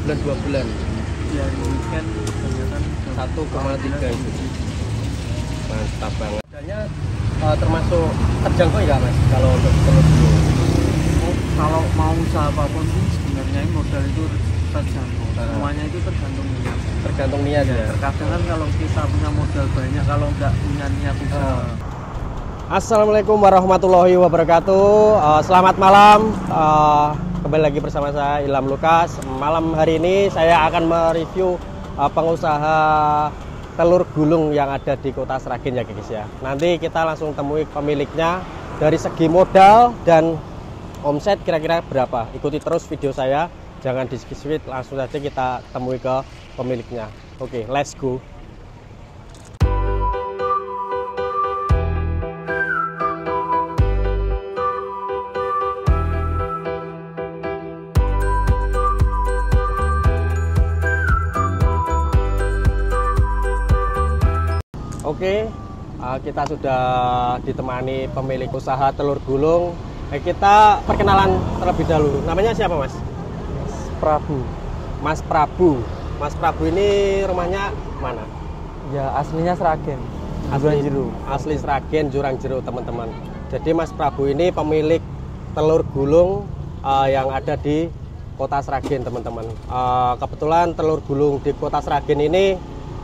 sebulan 2 bulan. Ya weekend kebanyakan 1,3 itu. Mantap banget. Harganya termasuk terjangkau ya Mas kalau untuk telur gulung? Kalau mau usaha apapun sih sebenarnya modal itu terjangkau. Semuanya itu tergantung niat. Tergantung niat ya. Terkadang kan kalau kita punya modal banyak, kalau nggak punya niat usaha. Assalamualaikum warahmatullahi wabarakatuh. Selamat malam. Kembali lagi bersama saya Ilham Lukas. Malam hari ini saya akan mereview pengusaha telur gulung yang ada di Kota Sragen ya guys ya. Nanti kita langsung temui pemiliknya dari segi modal dan omset kira-kira berapa. Ikuti terus video saya, jangan di skip, langsung saja kita temui ke pemiliknya. Oke, let's go. Oke, kita sudah ditemani pemilik usaha telur gulung. Kita perkenalan terlebih dahulu. Namanya siapa Mas? Mas Prabu. Mas Prabu. Mas Prabu ini rumahnya mana? Ya aslinya Sragen. Asli Sragen, Jurang-Jero teman-teman. Jadi Mas Prabu ini pemilik telur gulung yang ada di Kota Sragen teman-teman. Kebetulan telur gulung di Kota Sragen ini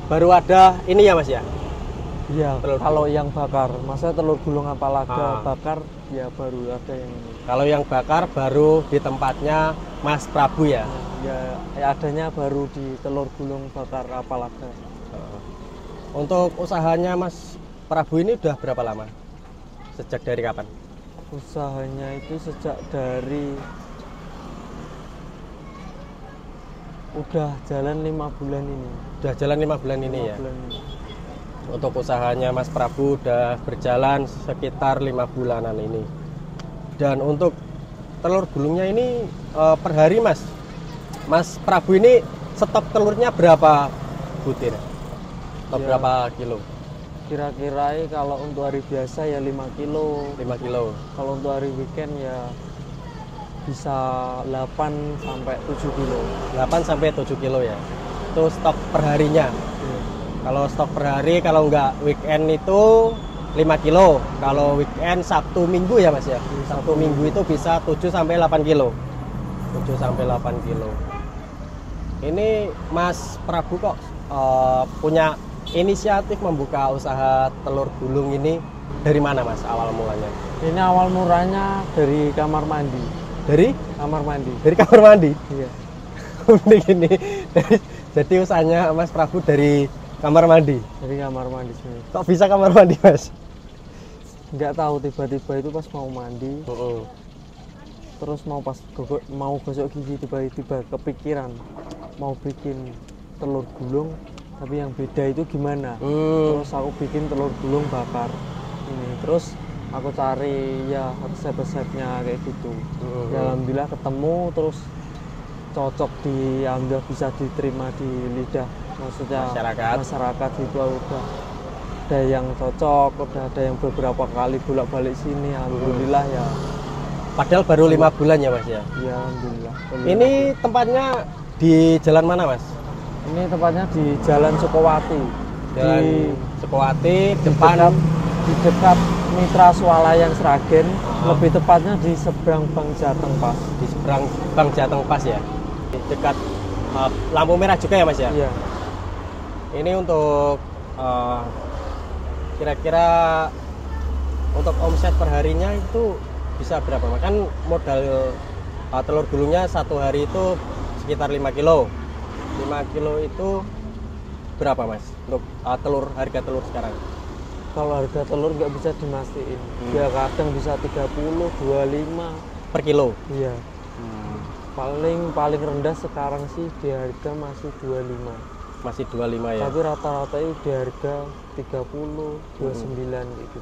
baru ada ini ya Mas ya? Iya, kalau yang bakar, maksudnya telur gulung apa laga bakar ya baru ada yang ini. Kalau yang bakar baru di tempatnya Mas Prabu ya? Ya adanya baru di telur gulung bakar apa laga. Untuk usahanya Mas Prabu ini udah berapa lama? Sejak dari kapan? Usahanya itu sejak dari udah jalan 5 bulan ini. Udah jalan 5 bulan ini ya? Bulan ini. Untuk usahanya Mas Prabu udah berjalan sekitar 5 bulanan ini. Dan untuk telur gulungnya ini per hari Mas Prabu ini stok telurnya berapa butir? Atau ya, berapa kilo? Kira-kira kalau untuk hari biasa ya 5 kilo. 5 kilo. Kalau untuk hari weekend ya bisa 8 sampai 7 kilo. 8 sampai 7 kilo ya. Itu stok perharinya. Kalau stok per hari, kalau nggak weekend itu 5 kilo. Kalau weekend Sabtu Minggu ya Mas ya? Sabtu Minggu itu bisa 7 sampai 8 kilo. 7 sampai 8 kilo. Ini Mas Prabu kok punya inisiatif membuka usaha telur gulung ini dari mana Mas awal mulanya? Ini awal mulanya dari kamar mandi. Dari? Kamar mandi. Dari kamar mandi? Iya. Unik ini. Jadi usahanya Mas Prabu dari kamar mandi? Dari kamar mandi sini. Kok bisa kamar mandi Mas? Nggak tahu, tiba-tiba itu pas mau mandi terus mau gosok gigi, tiba-tiba kepikiran mau bikin telur gulung tapi yang beda itu gimana. Terus aku bikin telur gulung bakar ini, terus aku cari ya resep-resepnya kayak gitu. Ya, alhamdulillah ketemu, terus cocok, alhamdulillah bisa diterima di lidah maksudnya masyarakat itu. Udah ada yang cocok, udah ada yang beberapa kali bolak-balik sini, alhamdulillah ya. Padahal baru 5 bulan ya Mas ya? Iya, alhamdulillah. Ini tempatnya di jalan mana Mas? Ini tempatnya di Jalan Sukowati. Jalan Sukowati, di dekat Mitra Swalayan Sragen, lebih tepatnya di seberang Bank Jateng Pas. Di seberang Bank Jateng Pas ya? Di dekat lampu merah juga ya Mas ya? Iya. Ini untuk kira-kira untuk omset perharinya itu bisa berapa Mas? Kan modal telur gulungnya satu hari itu sekitar 5 kilo. 5 kilo itu berapa Mas untuk harga telur sekarang? Kalau harga telur nggak bisa dimastiin. Ya kadang bisa 30, 25 per kilo. Iya. Paling rendah sekarang sih di harga masih 25. Masih 25 ya. Tapi rata-rata itu di harga 30, 29 gitu.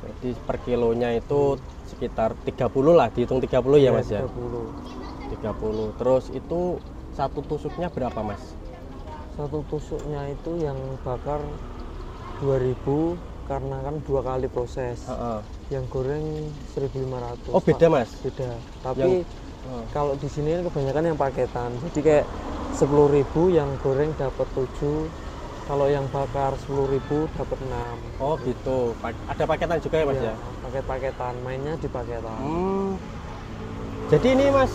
Jadi per kilonya itu sekitar 30 lah, dihitung 30 ya Mas ya? 30. Terus itu satu tusuknya berapa Mas? Satu tusuknya itu yang bakar 2000 karena kan 2 kali proses. Yang goreng 1500. Oh beda Mas? Beda. Tapi kalau di sini kebanyakan yang paketan. Jadi kayak 10.000, yang goreng dapat 7. Kalau yang bakar 10.000 dapat 6. Oh gitu. Ada paketan juga ya Mas Iya, ya? paket-paketan, mainnya di paketan. Jadi ini Mas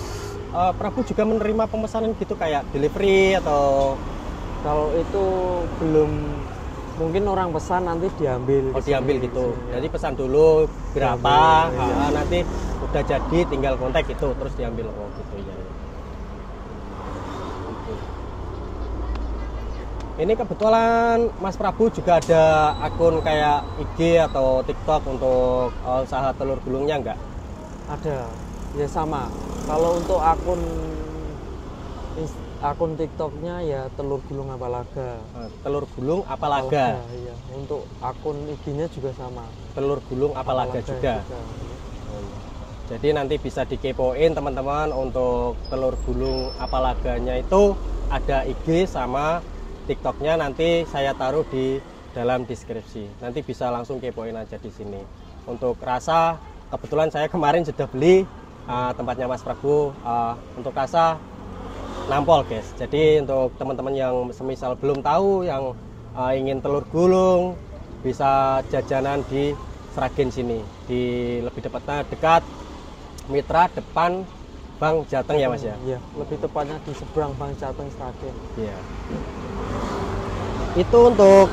Prabu juga menerima pemesanan gitu kayak delivery atau? Kalau itu belum, mungkin orang pesan nanti diambil. Oh diambil gitu. Ya. Jadi pesan dulu berapa, Diambil, iya. nanti udah jadi tinggal kontak itu terus diambil. Oh gitu ya. Oke. Ini kebetulan Mas Prabu juga ada akun kayak IG atau TikTok untuk usaha telur gulungnya enggak? Ada, ya sama. Kalau untuk akun TikToknya ya telur gulung Apalaga. Telur gulung Apalaga. Iya. Untuk akun IG-nya juga sama. Telur gulung Apalaga juga. Oh, iya. Jadi nanti bisa dikepoin teman-teman untuk telur gulung Apalaganya itu ada IG sama TikToknya, nanti saya taruh di dalam deskripsi. Nanti bisa langsung kepoin aja di sini. Untuk rasa, kebetulan saya kemarin sudah beli tempatnya Mas Prabu. Untuk rasa nampol guys. Jadi untuk teman-teman yang semisal belum tahu, yang ingin telur gulung, bisa jajanan di Sragen sini. Di lebih tepatnya dekat Mitra depan Bank Jateng ya Mas ya? Iya, lebih tepatnya di seberang Bank Jateng Sragen. Iya. Itu untuk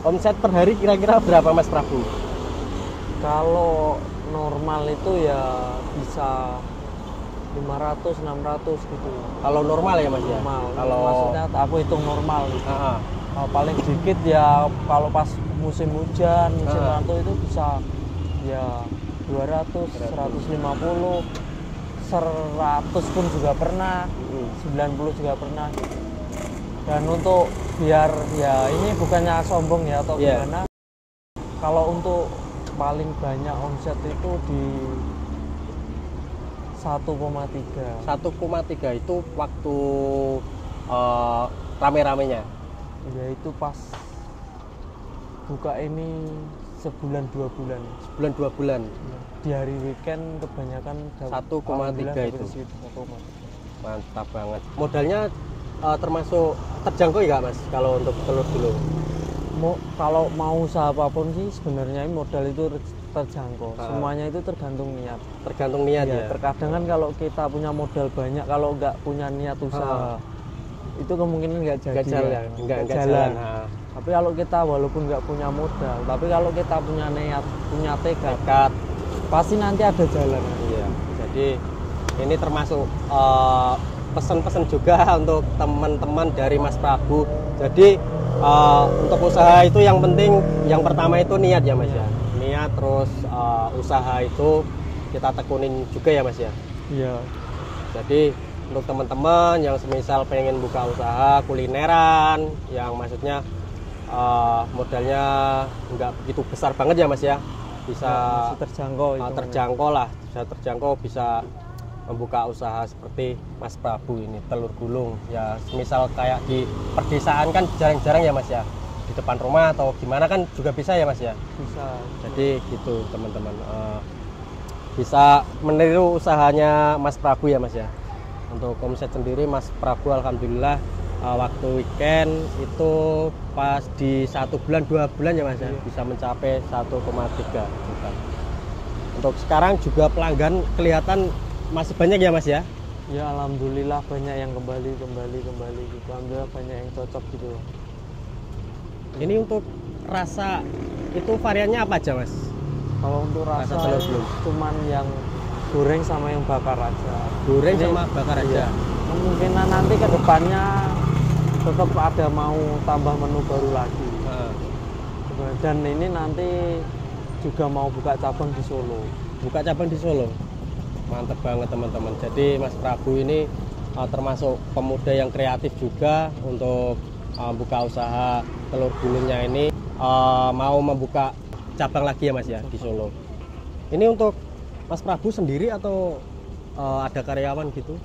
omset per hari kira-kira berapa Mas Prabu? Kalau normal itu ya bisa 500 600 gitu. Kalau normal ya Mas ya? Normal. Kalau Maksudnya aku hitung normal gitu. Ah, Paling dikit ya kalau pas musim hujan, musim Ah. rantau itu bisa ya 200, 150, 100 pun juga pernah, 90 juga pernah gitu. Dan untuk biar ya ini bukannya sombong ya atau Yeah. gimana, kalau untuk paling banyak omset itu di 1,3. 1,3 itu waktu rame-ramenya. Ya itu pas buka ini sebulan 2 bulan. Sebulan 2 bulan. Di hari weekend kebanyakan 1,3 itu. 1,3. Mantap banget. Modalnya termasuk terjangkau ya Mas kalau untuk telur gulung? Kalau mau usaha apapun sih sebenarnya modal itu terjangkau. Ah. Semuanya itu tergantung niat. Tergantung niat Ya, ya. terkadang kan kalau kita punya modal banyak, kalau nggak punya niat usaha, itu kemungkinan nggak jadi. Nggak jalan, ya. nggak jalan. jalan. Tapi kalau kita walaupun nggak punya modal, tapi kalau kita punya niat, punya tekad, Nekat. pasti nanti ada jalan. Iya. Jadi ini termasuk pesan-pesan juga untuk teman-teman dari Mas Prabu. Jadi untuk usaha itu yang penting, yang pertama itu niat ya Mas ya. Niat, terus usaha itu kita tekunin juga ya Mas ya. Iya. Jadi untuk teman-teman yang semisal pengen buka usaha kulineran, yang maksudnya modalnya nggak begitu besar banget ya Mas ya, bisa Masih terjangkau. terjangkau lah, bisa terjangkau, bisa membuka usaha seperti Mas Prabu ini telur gulung ya. Semisal kayak di perdesaan kan jarang-jarang ya Mas ya, di depan rumah atau gimana kan juga bisa ya Mas ya. Bisa. Jadi gitu teman-teman, bisa meniru usahanya Mas Prabu ya Mas ya. Untuk omset sendiri Mas Prabu alhamdulillah waktu weekend itu pas di 1 bulan 2 bulan ya Mas ya, bisa mencapai 1,3 juta. Untuk sekarang juga pelanggan kelihatan masih banyak ya Mas ya. Ya alhamdulillah banyak yang kembali gitu. Alhamdulillah banyak yang cocok gitu. Ini untuk rasa itu variannya apa aja Mas? Kalau untuk Rasa rasa telur ini gulung. cuman yang goreng sama yang bakar aja. Goreng Ini- sama bakar aja. Iya. Kemungkinan nanti ke depannya tetap ada mau tambah menu baru lagi. Heeh. Dan ini nanti juga mau buka cabang di Solo. Buka cabang di Solo. Mantap banget teman-teman. Jadi Mas Prabu ini termasuk pemuda yang kreatif juga untuk buka usaha telur gulungnya ini, mau membuka cabang lagi ya Mas ya di Solo. Ini untuk Mas Prabu sendiri atau ada karyawan gitu?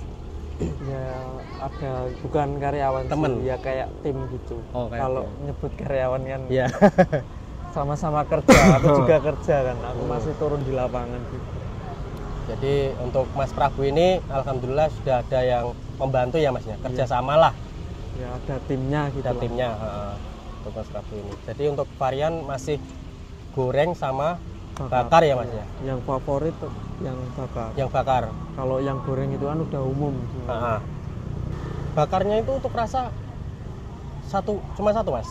Ya ada, bukan karyawan Temen? sih, ya kayak tim gitu. Oh, kayak Kalau tim. nyebut karyawan kan Iya. sama-sama kerja, aku juga kerja kan. Aku masih turun di lapangan gitu. Jadi untuk Mas Prabu ini alhamdulillah sudah ada yang membantu ya Mas ya, kerjasama lah. Ya ada timnya gitu. Ada timnya untuk Mas Prabu ini. Jadi untuk varian masih goreng sama bakar ya Mas ya. Yang favorit yang bakar. Yang bakar. Kalau yang goreng itu kan udah umum. Bakarnya itu untuk rasa cuma satu Mas,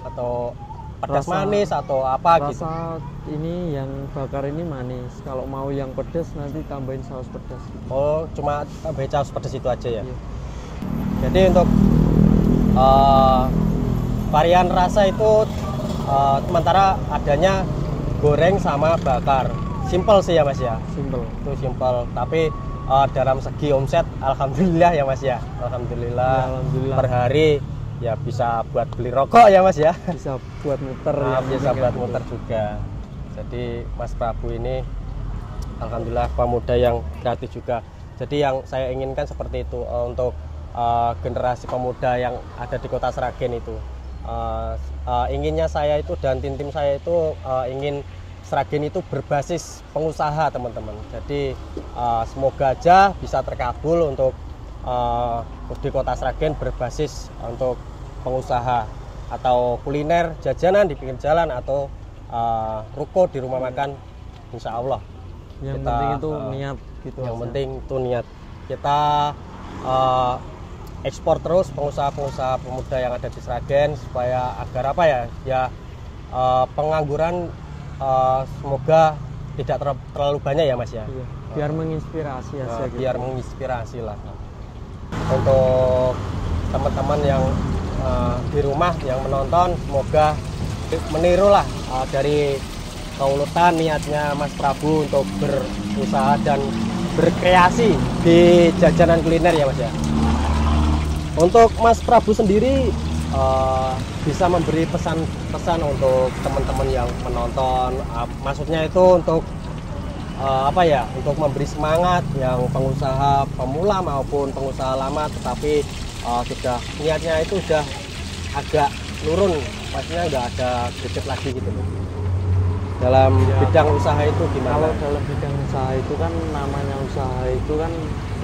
atau pedas manis atau apa gitu? Rasa ini yang bakar ini manis. Kalau mau yang pedas nanti tambahin saus pedas. Oh, cuma tambahin saus pedas itu aja ya? Iya. Jadi untuk varian rasa itu sementara adanya goreng sama bakar. Simple sih ya Mas ya? Simple. Itu simple, tapi dalam segi omset alhamdulillah ya Mas ya. Alhamdulillah, Ya, alhamdulillah. Per hari ya bisa buat beli rokok ya Mas ya. Bisa buat muter Bisa buat muter juga. Jadi Mas Prabu ini alhamdulillah pemuda yang kreatif juga. Jadi yang saya inginkan seperti itu untuk generasi pemuda yang ada di Kota Sragen itu. Inginnya saya itu dan tim saya itu ingin Sragen itu berbasis pengusaha teman-teman. Jadi semoga aja bisa terkabul untuk di Kota Sragen berbasis untuk pengusaha atau kuliner jajanan di pinggir jalan atau ruko di rumah makan, insya Allah. Yang Kita, penting itu niat gitu. Yang aja. penting itu niat. Kita ekspor terus pengusaha-pengusaha pemuda yang ada di Sragen supaya agar apa ya? Ya pengangguran semoga tidak terlalu banyak ya Mas ya. Iya. Biar menginspirasi aja gitu. Biar menginspirasi lah. Untuk teman-teman yang di rumah yang menonton, semoga menirulah dari keuletan niatnya Mas Prabu untuk berusaha dan berkreasi di jajanan kuliner ya Mas ya. Untuk Mas Prabu sendiri bisa memberi pesan-pesan untuk teman-teman yang menonton, maksudnya itu untuk apa ya, untuk memberi semangat yang pengusaha pemula maupun pengusaha lama, tetapi sudah niatnya itu sudah agak nurun, maksudnya nggak ada greget lagi gitu loh. Dalam bidang usaha itu gimana? Kalau dalam bidang usaha itu kan namanya usaha itu kan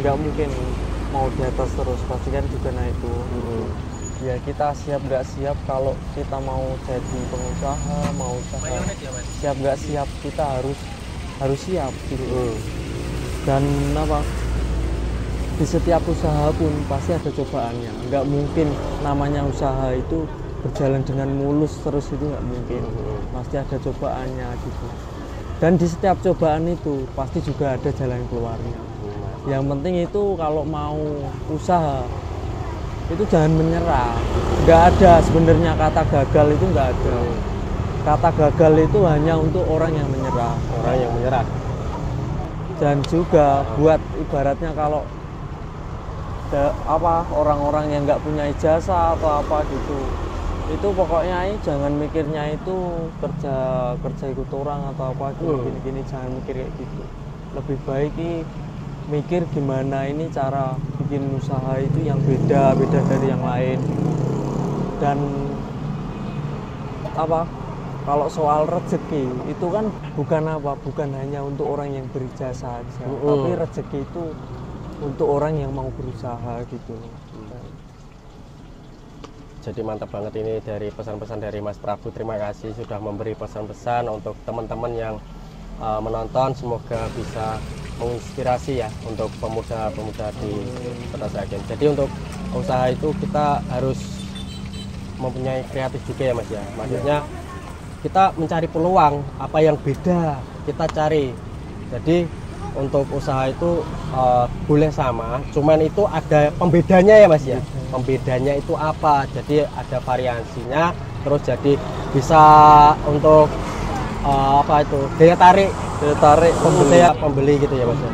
nggak mungkin mau di atas terus, pasti kan juga naik turun. Ya kita siap nggak siap, kalau kita mau jadi pengusaha, mau usaha, siap nggak siap kita harus siap gitu. Dan apa, di setiap usaha pun pasti ada cobaannya. Nggak mungkin namanya usaha itu berjalan dengan mulus terus, itu nggak mungkin. Pasti ada cobaannya gitu. Dan di setiap cobaan itu pasti juga ada jalan keluarnya. Yang penting itu kalau mau usaha itu jangan menyerah. Nggak ada sebenarnya kata gagal, itu nggak ada. Kata gagal itu hanya untuk orang yang menyerah. Orang yang menyerah. Dan juga buat ibaratnya kalau orang-orang yang nggak punya ijazah atau apa gitu, itu pokoknya jangan mikirnya itu kerja ikut orang atau apa gini-gini, jangan mikir kayak gitu. Lebih baik mikir gimana ini cara bikin usaha itu yang beda dari yang lain. Dan kalau soal rezeki itu kan bukan hanya untuk orang yang berijazah aja, tapi rezeki itu untuk orang yang mau berusaha gitu. Jadi mantap banget ini dari pesan-pesan dari Mas Prabu. Terima kasih sudah memberi pesan-pesan untuk teman-teman yang menonton. Semoga bisa menginspirasi ya untuk pemuda-pemuda di Kota Sragen. Jadi untuk usaha itu kita harus mempunyai kreatif juga ya Mas ya. Maksudnya kita mencari peluang, apa yang beda kita cari. Jadi untuk usaha itu boleh sama, cuman itu ada pembedanya ya Mas ya. Pembedanya itu apa? Jadi ada variasinya, terus jadi bisa untuk daya tarik pembeli gitu ya Mas ya.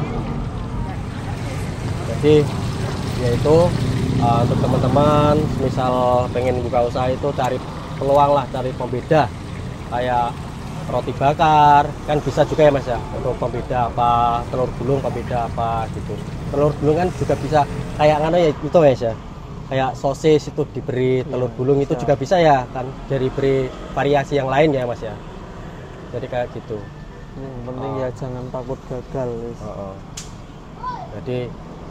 Jadi yaitu untuk teman-teman misal pengen buka usaha itu cari peluang lah, cari pembeda kayak roti bakar kan bisa juga ya Mas ya, untuk pembeda apa, telur gulung pembeda apa gitu. Telur gulung kan juga bisa kayak ya itu Mas ya, kayak sosis itu diberi telur gulung itu juga bisa ya kan, dari beri variasi yang lain ya Mas ya. Jadi kayak gitu. Yang penting ya jangan takut gagal. Jadi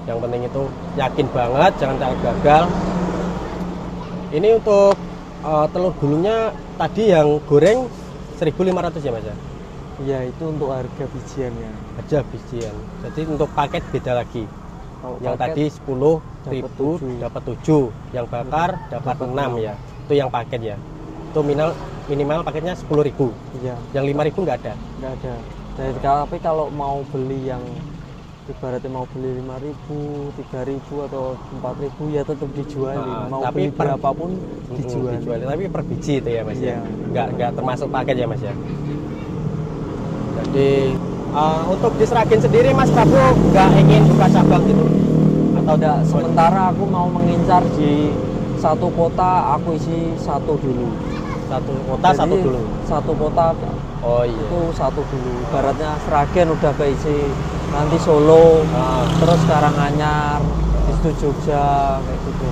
Yang penting itu yakin banget, jangan sampai gagal. Ini untuk telur gulungnya tadi yang goreng 1.500 ya Mas ya? Iya, itu untuk harga bijiannya. Aja bijian. Jadi untuk paket beda lagi. Kalau Yang paket tadi 10.000 dapat 7, yang bakar dapat 6 ya. Itu yang paket ya. Itu minimal paketnya 10.000. Iya, Yang 5.000 nggak ada. nggak ada. Tapi kalau mau beli yang ibaratnya mau beli 5.000, 3.000 atau 4.000 ya tetap dijual. Mau tapi beli berapapun dijual. Tapi per biji itu ya Mas Iya. ya. Nggak termasuk paket ya Mas ya. Jadi untuk di Sragen sendiri Mas Prabu nggak ingin buka cabang gitu? Atau enggak, sementara aku mau mengincar di satu kota, aku isi satu dulu. Satu kota Jadi, satu dulu. Satu kota Oh iya. itu satu dulu. Ibaratnya Sragen udah keisi, nanti Solo, terus Karanganyar, itu Jogja kayak gitu.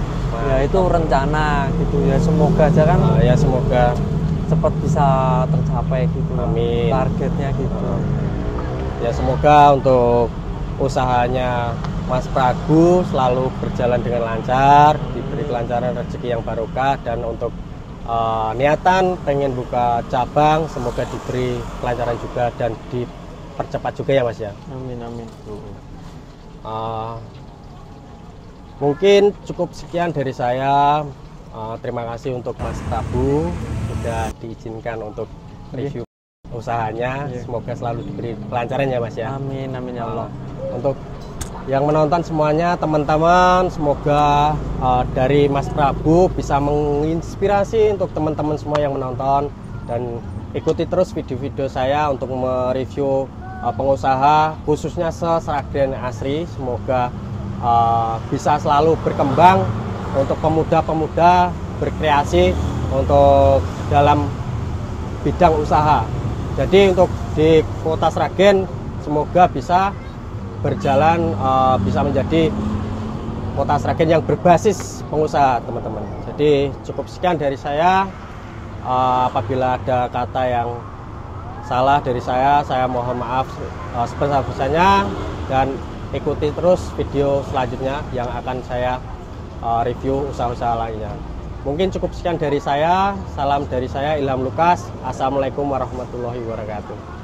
Ya itu rencana gitu ya, semoga aja kan Ya semoga cepat bisa tercapai gitu. Amin. Targetnya gitu. Ya semoga untuk usahanya Mas Prabu selalu berjalan dengan lancar, diberi kelancaran rezeki yang barokah, dan untuk niatan pengen buka cabang semoga diberi kelancaran juga dan dipercepat juga ya Mas ya. Amin amin. Mungkin cukup sekian dari saya. Terima kasih untuk Mas Prabu sudah diizinkan untuk review usahanya. Semoga selalu diberi kelancaran ya Mas ya. Amin amin ya Allah. Untuk yang menonton semuanya teman-teman, semoga dari Mas Prabu bisa menginspirasi untuk teman-teman semua yang menonton, dan ikuti terus video-video saya untuk mereview pengusaha khususnya Sragen Asri. Semoga bisa selalu berkembang untuk pemuda-pemuda berkreasi untuk dalam bidang usaha. Jadi untuk di kota Sragen semoga bisa berjalan, bisa menjadi kota Sragen yang berbasis pengusaha teman-teman. Jadi cukup sekian dari saya. Apabila ada kata yang salah dari saya mohon maaf sebesar-besarnya, dan ikuti terus video selanjutnya yang akan saya review usaha-usaha lainnya. Mungkin cukup sekian dari saya. Salam dari saya Ilham Lukas. Assalamualaikum warahmatullahi wabarakatuh.